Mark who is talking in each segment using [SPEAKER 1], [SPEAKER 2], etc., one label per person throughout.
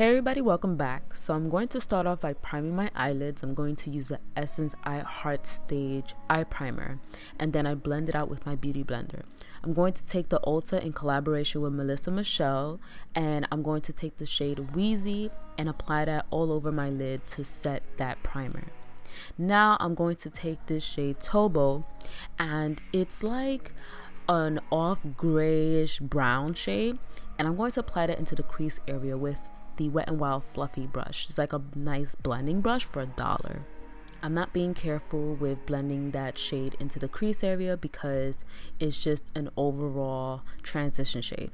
[SPEAKER 1] Hey everybody, welcome back. So I'm going to start off by priming my eyelids. I'm going to use the Essence I Heart Stage eye primer, and then I blend it out with my beauty blender. I'm going to take the Ulta in collaboration with Melisa Michelle, and I'm going to take the shade Wheezy and apply that all over my lid to set that primer. Now I'm going to take this shade Tobo, and it's like an off grayish brown shade, and I'm going to apply that into the crease area with the Wet n Wild fluffy brush. It's like a nice blending brush for $1. I'm not being careful with blending that shade into the crease area because it's just an overall transition shade.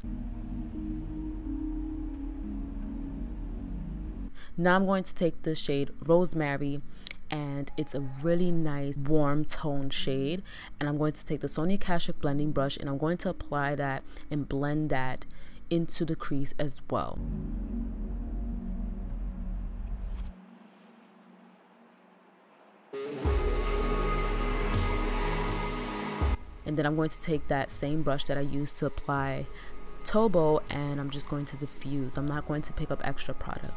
[SPEAKER 1] Now I'm going to take the shade Rosemary, and it's a really nice warm tone shade, and I'm going to take the Sony Vegas Pro blending brush and I'm going to apply that and blend that into the crease as well. And then I'm going to take that same brush that I used to apply Tobo, and I'm just going to diffuse. I'm not going to pick up extra product.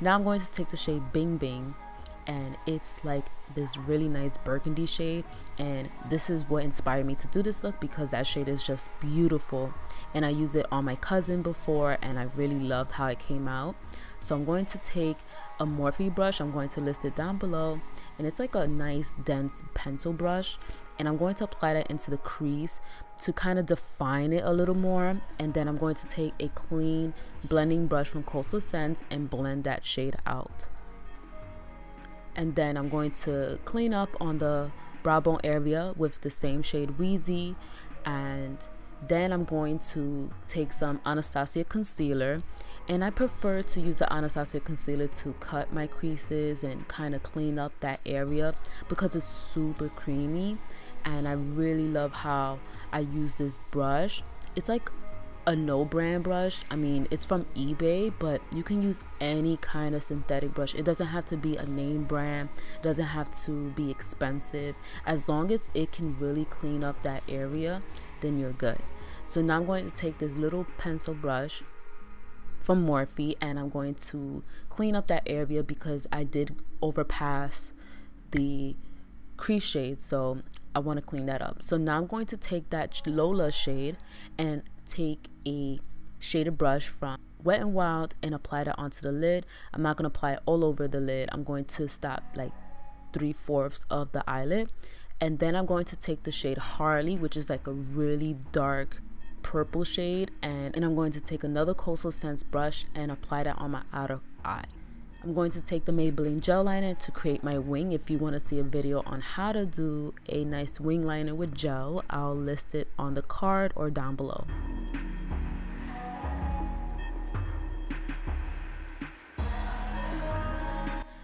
[SPEAKER 1] Now I'm going to take the shade Bing Bing, and it's like this really nice burgundy shade, and this is what inspired me to do this look because that shade is just beautiful, and I used it on my cousin before and I really loved how it came out. So I'm going to take a Morphe brush, I'm going to list it down below, and it's like a nice dense pencil brush, and I'm going to apply that into the crease to kind of define it a little more. And then I'm going to take a clean blending brush from Coastal Scents and blend that shade out. And then I'm going to clean up on the brow bone area with the same shade Wheezy, and then I'm going to take some Anastasia concealer, and I prefer to use the Anastasia concealer to cut my creases and kind of clean up that area because it's super creamy, and I really love how I use this brush. It's like a no brand brush. I mean, it's from eBay, but you can use any kind of synthetic brush. It doesn't have to be a name brand, it doesn't have to be expensive. As long as it can really clean up that area, then you're good. So now I'm going to take this little pencil brush from Morphe and I'm going to clean up that area because I did overpass the crease shade, so I want to clean that up. So now I'm going to take that Lola shade and take a shaded brush from Wet n Wild and apply that onto the lid. I'm not going to apply it all over the lid. I'm going to stop like 3/4 of the eyelid, and then I'm going to take the shade Harley, which is like a really dark purple shade, and I'm going to take another Coastal Scents brush and apply that on my outer eye. I'm going to take the Maybelline gel liner to create my wing. If you want to see a video on how to do a nice wing liner with gel, I'll list it on the card or down below.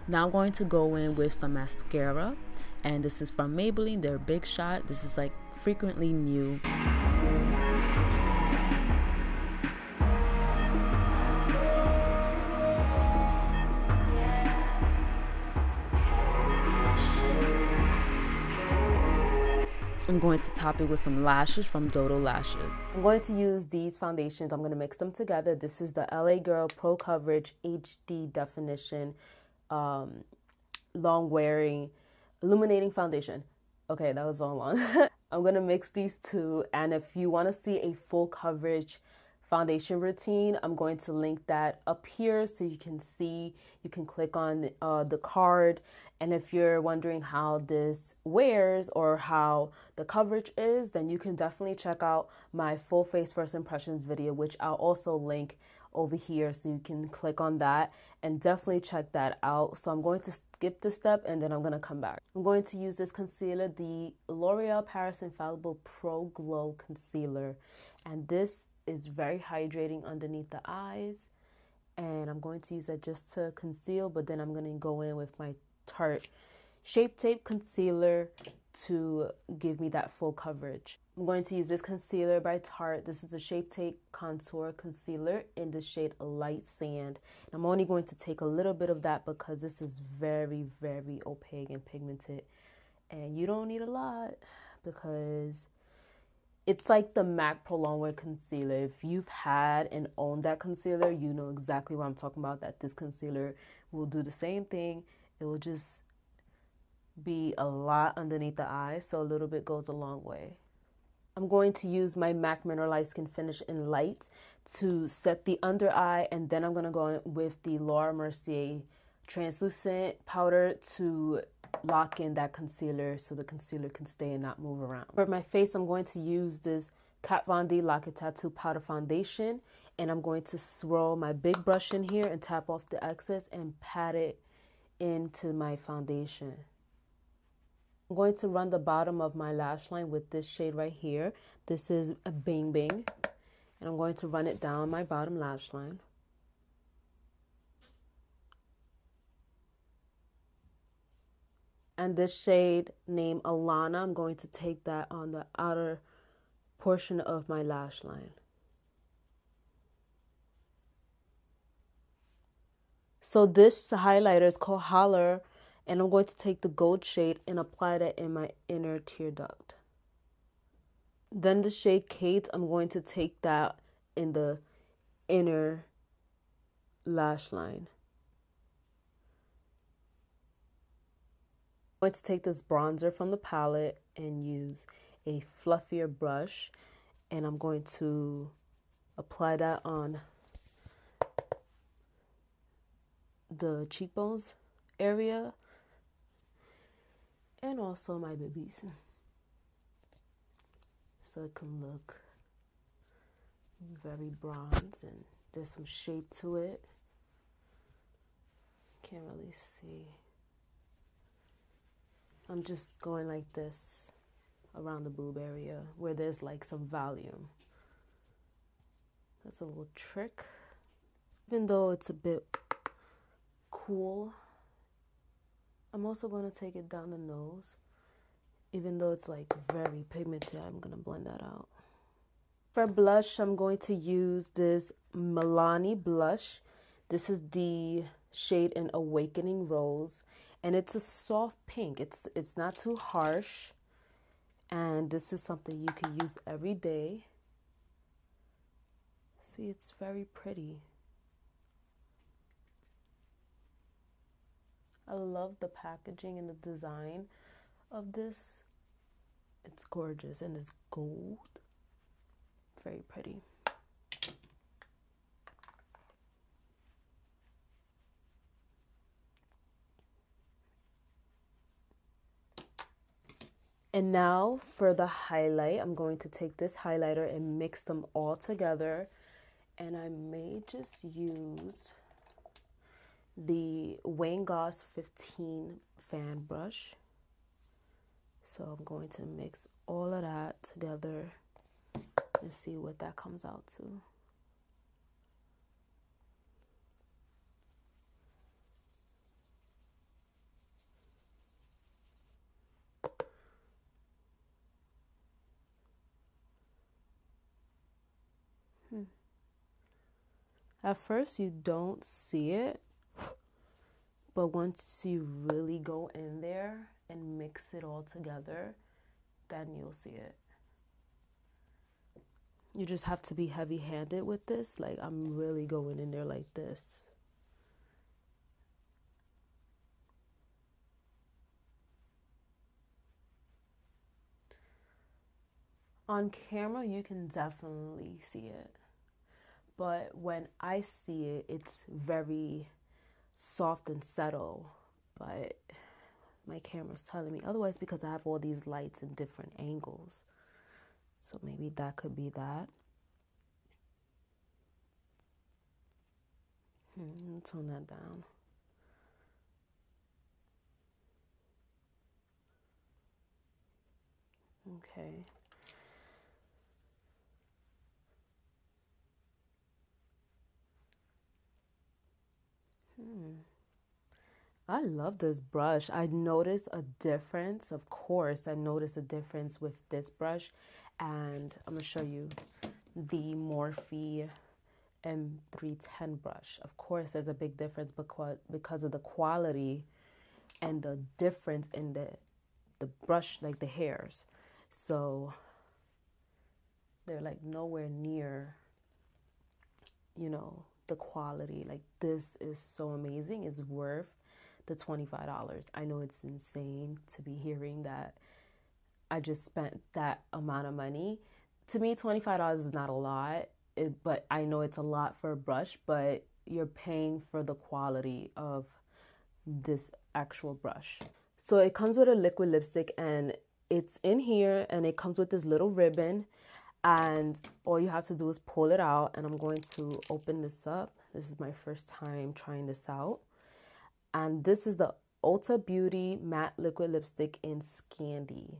[SPEAKER 1] Now I'm going to go in with some mascara, and this is from Maybelline, their Big Shot. This is like frequently new. I'm going to top it with some lashes from Dodo Lashes. I'm going to use these foundations. I'm going to mix them together. This is the LA Girl Pro Coverage HD Definition Long Wearing Illuminating Foundation. Okay, that was long. I'm going to mix these two, and if you want to see a full coverage foundation routine, I'm going to link that up here so you can see. You can click on the card, and if you're wondering how this wears or how the coverage is, then you can definitely check out my full face first impressions video, which I'll also link over here, so you can click on that and definitely check that out. So I'm going to skip this step and then I'm going to come back. I'm going to use this concealer, the L'Oreal Paris Infallible Pro Glow Concealer, and this is very hydrating underneath the eyes, and I'm going to use that just to conceal, but then I'm going to go in with my Tarte Shape Tape Concealer to give me that full coverage. I'm going to use this concealer by Tarte. This is the Shape Tape Contour Concealer in the shade Light Sand. And I'm only going to take a little bit of that because this is very, very opaque and pigmented. And you don't need a lot because it's like the MAC Pro Longwear Concealer. If you've had and owned that concealer, you know exactly what I'm talking about, that this concealer will do the same thing. It will just be a lot underneath the eyes, so a little bit goes a long way. I'm going to use my MAC Mineralized Skin Finish in Light to set the under eye, and then I'm going to go in with the Laura Mercier translucent powder to lock in that concealer so the concealer can stay and not move around. For my face, I'm going to use this Kat Von D Lock It Tattoo Powder Foundation, and I'm going to swirl my big brush in here and tap off the excess and pat it into my foundation. I'm going to run the bottom of my lash line with this shade right here. This is a Bing Bing, and I'm going to run it down my bottom lash line. And this shade named Alana, I'm going to take that on the outer portion of my lash line. So this highlighter is called Holler, and I'm going to take the gold shade and apply that in my inner tear duct. Then the shade Kate, I'm going to take that in the inner lash line. I'm going to take this bronzer from the palette and use a fluffier brush, and I'm going to apply that on the cheekbones area and also my boobies, so it can look very bronze and there's some shape to it. Can't really see. I'm just going like this around the boob area where there's like some volume. That's a little trick. Even though it's a bit cool, I'm also going to take it down the nose. Even though it's like very pigmented, I'm going to blend that out. For blush, I'm going to use this Milani blush. This is the shade in Awakening Rose, and it's a soft pink. It's not too harsh, and this is something you can use every day. See, it's very pretty. I love the packaging and the design of this. It's gorgeous and it's gold. Very pretty. And now for the highlight, I'm going to take this highlighter and mix them all together. And I may just use the Wayne Goss 15 fan brush. So I'm going to mix all of that together and see what that comes out to. At first you don't see it, but once you really go in there and mix it all together, then you'll see it. You just have to be heavy-handed with this. Like, I'm really going in there like this. On camera, you can definitely see it. But when I see it, it's very soft and subtle. But my camera's telling me otherwise because I have all these lights in different angles. So maybe that could be that. Tone that down. Okay. I love this brush. I noticed a difference. Of course, I noticed a difference with this brush. And I'm going to show you the Morphe M310 brush. Of course, there's a big difference because of the quality and the difference in the brush, like the hairs. So they're like nowhere near, you know, the quality. Like this is so amazing. It's worth the $25. I know it's insane to be hearing that I just spent that amount of money. To me, $25 is not a lot, but I know it's a lot for a brush, but you're paying for the quality of this actual brush. So it comes with a liquid lipstick, and it's in here, and it comes with this little ribbon, and all you have to do is pull it out. And I'm going to open this up. This is my first time trying this out. And this is the Ulta Beauty Matte Liquid Lipstick in Scandy.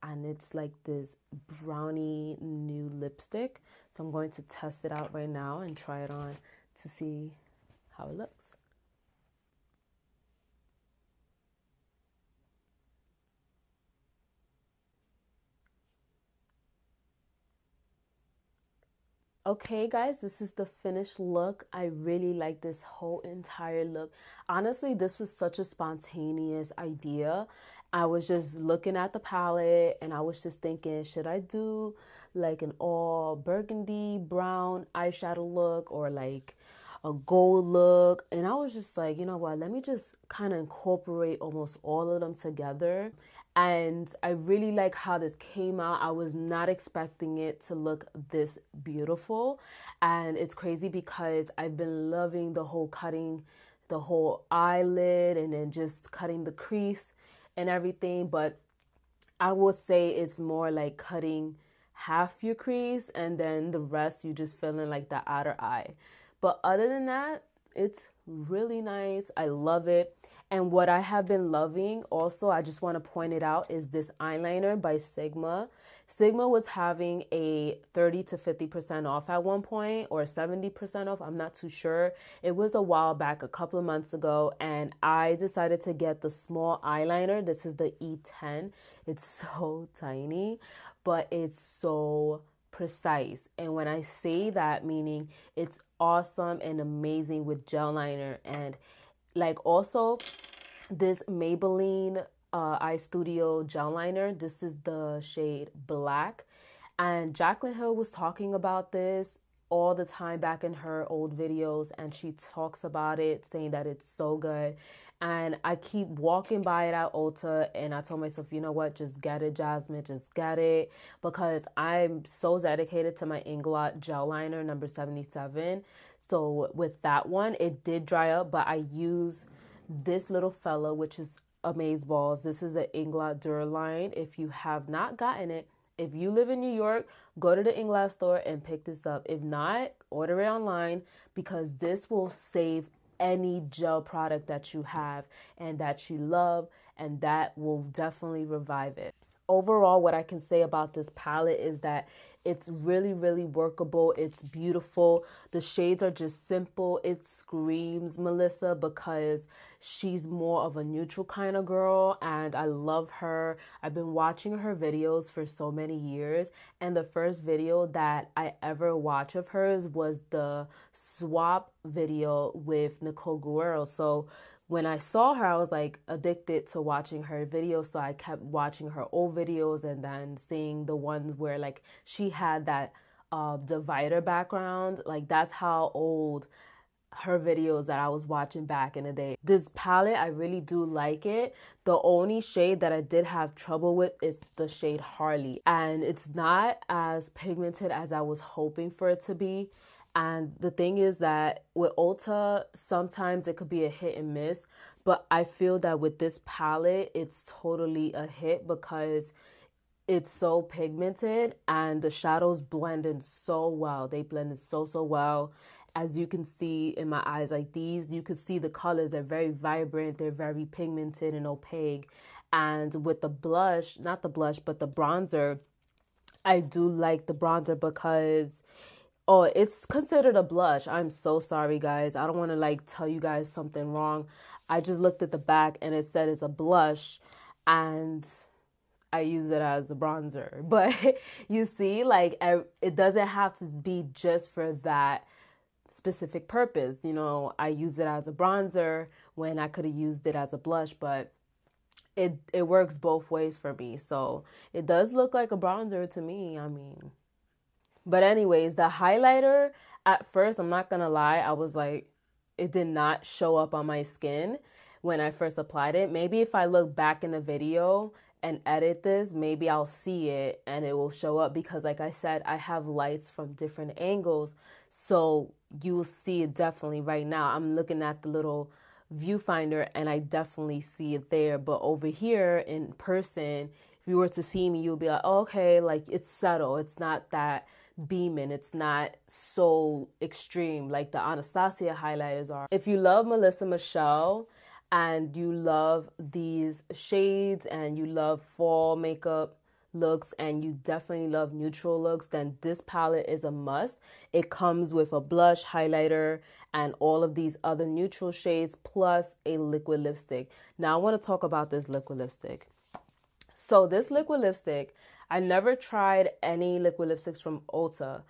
[SPEAKER 1] And it's like this brownie nude lipstick. So I'm going to test it out right now and try it on to see how it looks. Okay guys, this is the finished look. I really like this whole entire look. Honestly, this was such a spontaneous idea. I was just looking at the palette and I was just thinking, should I do like an all burgundy brown eyeshadow look or like a gold look? And I was just like, you know what, let me just kind of incorporate almost all of them together. And I really like how this came out. I was not expecting it to look this beautiful. And it's crazy because I've been loving the whole cutting the whole eyelid and then just cutting the crease and everything. But I would say it's more like cutting half your crease and then the rest you just filling like the outer eye. But other than that, it's really nice. I love it. And what I have been loving also, I just want to point it out, is this eyeliner by Sigma. Sigma was having a 30 to 50% off at one point, or 70% off. I'm not too sure. It was a while back, a couple of months ago, and I decided to get the small eyeliner. This is the E10. It's so tiny, but it's so precise. And when I say that, meaning it's awesome and amazing with gel liner. And like also this Maybelline Eye Studio gel liner. This is the shade Black. And Jaclyn Hill was talking about this all the time back in her old videos. And she talks about it, saying that it's so good. And I keep walking by it at Ulta, and I told myself, you know what, just get it, Jasmine, just get it, because I'm so dedicated to my Inglot gel liner number 77. So with that one, it did dry up, but I use this little fella, which is Amazeballs. This is the Inglot Duraline. If you have not gotten it, if you live in New York, go to the Inglot store and pick this up. If not, order it online, because this will save any gel product that you have and that you love, and that will definitely revive it. Overall, what I can say about this palette is that it's really, really workable. It's beautiful. The shades are just simple. It screams Melisa because she's more of a neutral kind of girl, and I love her. I've been watching her videos for so many years, and the first video that I ever watched of hers was the swap video with Nicole Guerrero. So when I saw her, I was like addicted to watching her videos. So I kept watching her old videos and then seeing the ones where like she had that divider background. Like that's how old her videos that I was watching back in the day. This palette, I really do like it. The only shade that I did have trouble with is the shade Harley. And it's not as pigmented as I was hoping for it to be. And the thing is that with Ulta, sometimes it could be a hit and miss. But I feel that with this palette, it's totally a hit because it's so pigmented and the shadows blend in so well. They blended so well. As you can see in my eyes like these, you can see the colors are very vibrant. They're very pigmented and opaque. And with the blush, not the blush, but the bronzer, I do like the bronzer because... oh, it's considered a blush. I'm so sorry, guys. I don't want to like tell you guys something wrong. I just looked at the back and it said it's a blush, and I use it as a bronzer. But you see, like, it doesn't have to be just for that specific purpose. You know, I use it as a bronzer when I could have used it as a blush, but it works both ways for me. So it does look like a bronzer to me, I mean. But anyways, the highlighter, at first, I'm not gonna lie, I was like, it did not show up on my skin when I first applied it. Maybe if I look back in the video and edit this, maybe I'll see it and it will show up, because like I said, I have lights from different angles, so you'll see it definitely right now. I'm looking at the little viewfinder and I definitely see it there, but over here in person, if you were to see me, you'll be like, oh, okay, like it's subtle, it's not that beaming, it's not so extreme like the Anastasia highlighters are. If you love Melisa Michelle and you love these shades and you love fall makeup looks and you definitely love neutral looks, then this palette is a must. It comes with a blush, highlighter, and all of these other neutral shades, plus a liquid lipstick. Now I want to talk about this liquid lipstick. So this liquid lipstick, I never tried any liquid lipsticks from Ulta,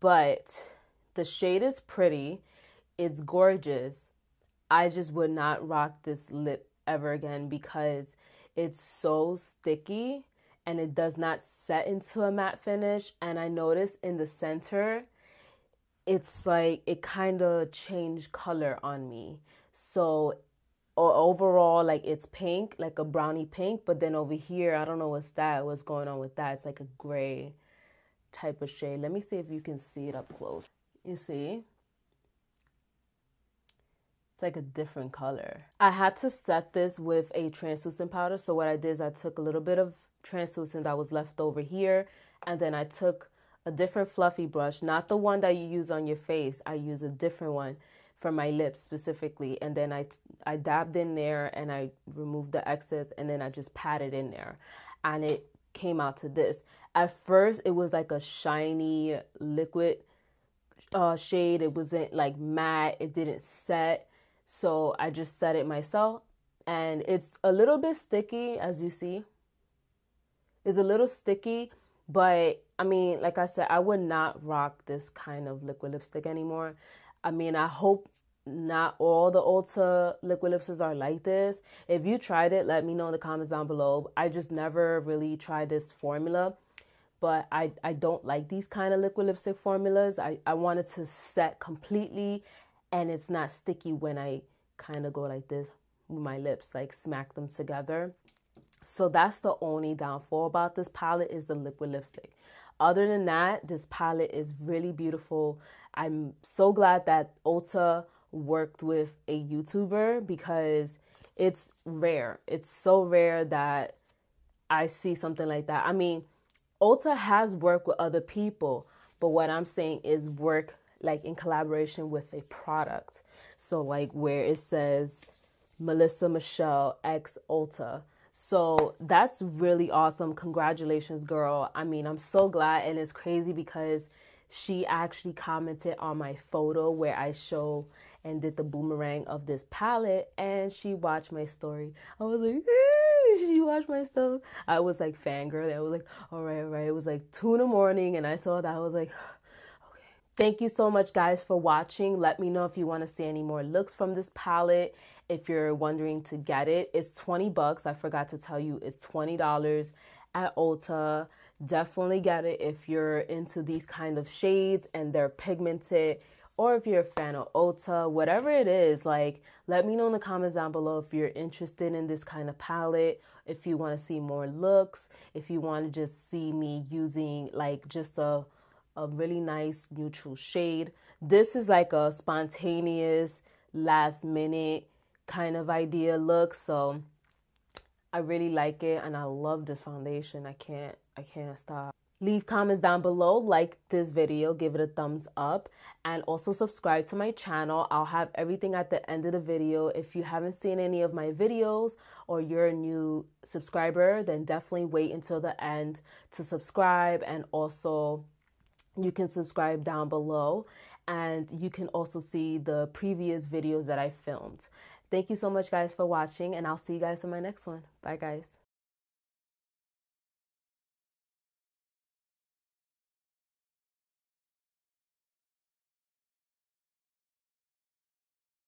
[SPEAKER 1] but the shade is pretty. It's gorgeous. I just would not rock this lip ever again because it's so sticky and it does not set into a matte finish. And I noticed in the center, it's like it kind of changed color on me. So overall, like it's pink, like a brownie pink, but then over here, I don't know what's going on with that. It's like a gray type of shade. Let me see if you can see it up close. You see? It's like a different color. I had to set this with a translucent powder. So what I did is I took a little bit of translucent that was left over here, and then I took a different fluffy brush, not the one that you use on your face. I use a different one for my lips specifically, and then I dabbed in there and I removed the excess, and then I just patted in there, and it came out to this. At first it was like a shiny liquid shade. It wasn't like matte, it didn't set, so I just set it myself, and it's a little bit sticky, as you see. It's a little sticky, but I mean, like I said, I would not rock this kind of liquid lipstick anymore. I mean, I hope not all the Ulta liquid lipsticks are like this. If you tried it, let me know in the comments down below. I just never really tried this formula, but I don't like these kind of liquid lipstick formulas. I want it to set completely and it's not sticky when I kind of go like this with my lips, like smack them together. So that's the only downfall about this palette, is the liquid lipstick. Other than that, this palette is really beautiful. I'm so glad that Ulta worked with a YouTuber, because it's rare. It's so rare that I see something like that. I mean, Ulta has worked with other people, but what I'm saying is work like in collaboration with a product. So like where it says Melisa Michelle X Ulta. So that's really awesome. Congratulations, girl. I mean, I'm so glad. And it's crazy because she actually commented on my photo where I show and did the boomerang of this palette, and she watched my story. I was like, she watched my stuff. I was like fangirl. I was like, all right. It was like 2 a.m. and I saw that. I was like, okay. Thank you so much, guys, for watching. Let me know if you want to see any more looks from this palette. If you're wondering to get it, it's $20. I forgot to tell you, it's $20 at Ulta. Definitely get it if you're into these kind of shades and they're pigmented, or if you're a fan of Ulta, whatever it is. Like, let me know in the comments down below if you're interested in this kind of palette, if you want to see more looks, if you want to just see me using like just a really nice neutral shade. This is like a spontaneous last minute kind of idea look, so I really like it, and I love this foundation. I can't stop. Leave comments down below, like this video, give it a thumbs up, and also subscribe to my channel. I'll have everything at the end of the video. If you haven't seen any of my videos or you're a new subscriber, then definitely wait until the end to subscribe, and also you can subscribe down below, and you can also see the previous videos that I filmed. Thank you so much, guys, for watching, and I'll see you guys in my next one. Bye, guys.